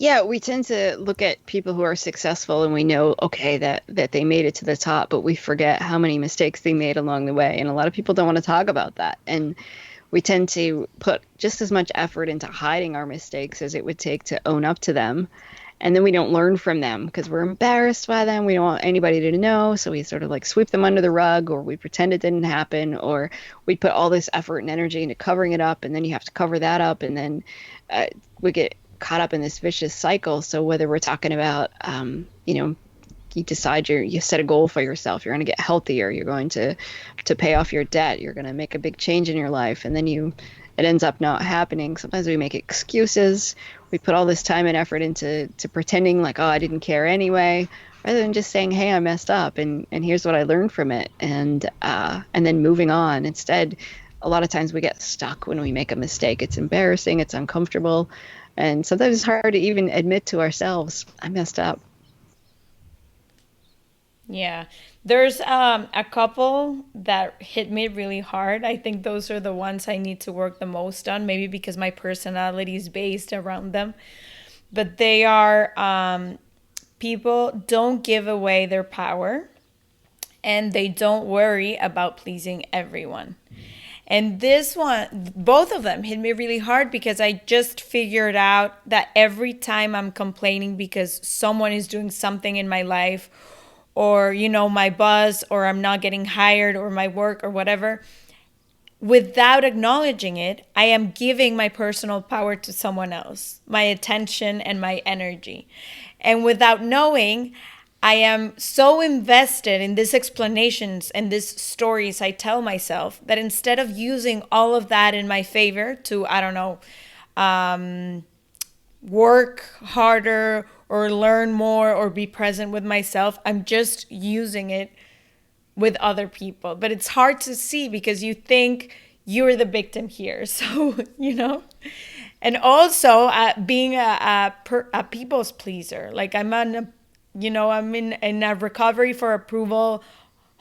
Yeah, we tend to look at people who are successful and we know, okay, that they made it to the top, but we forget how many mistakes they made along the way. And a lot of people don't want to talk about that. And we tend to put just as much effort into hiding our mistakes as it would take to own up to them. And then we don't learn from them because we're embarrassed by them. We don't want anybody to know. So we sort of like sweep them under the rug, or we pretend it didn't happen, or we put all this effort and energy into covering it up. And then you have to cover that up. And then we get caught up in this vicious cycle. So whether we're talking about, you decide you set a goal for yourself, you're going to get healthier, you're going to pay off your debt, you're going to make a big change in your life, and then it ends up not happening. Sometimes we make excuses. We put all this time and effort into pretending like, oh, I didn't care anyway, rather than just saying, hey, I messed up, and here's what I learned from it, and then moving on. Instead, a lot of times we get stuck when we make a mistake. It's embarrassing, it's uncomfortable, and sometimes it's hard to even admit to ourselves, I messed up. Yeah. There's a couple that hit me really hard. I think those are the ones I need to work the most on, maybe because my personality is based around them. But they are people don't give away their power, and they don't worry about pleasing everyone. And this one, both of them hit me really hard because I just figured out that every time I'm complaining because someone is doing something in my life, or, my boss, or I'm not getting hired, or my work, or whatever, without acknowledging it, I am giving my personal power to someone else, my attention and my energy. And without knowing, I am so invested in these explanations and these stories I tell myself that instead of using all of that in my favor to, I don't know, work harder or learn more or be present with myself, I'm just using it with other people. But it's hard to see because you think you're the victim here. So, and also being a people's pleaser. Like I'm in a recovery for approval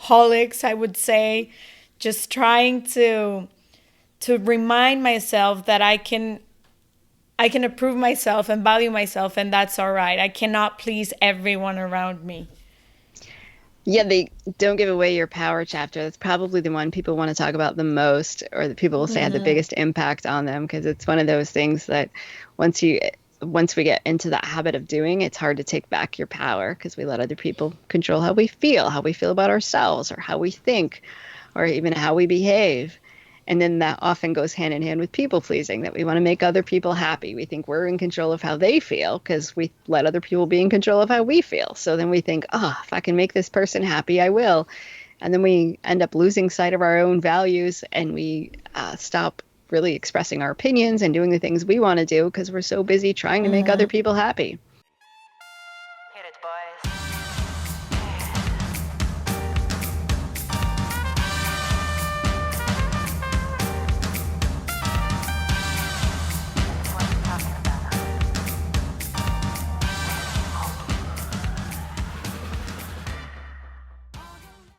holics, I would say, just trying to remind myself that I can approve myself and value myself, and that's all right. I cannot please everyone around me. Yeah, they don't give away your power chapter. That's probably the one people want to talk about the most, or the people will say had the biggest impact on them, because it's one of those things that once we get into that habit of doing, it's hard to take back your power because we let other people control how we feel about ourselves, or how we think, or even how we behave. And then that often goes hand in hand with people pleasing, that we want to make other people happy. We think we're in control of how they feel because we let other people be in control of how we feel. So then we think, if I can make this person happy, I will. And then we end up losing sight of our own values, and we stop really expressing our opinions and doing the things we want to do because we're so busy trying to make other people happy. Hit it, boys.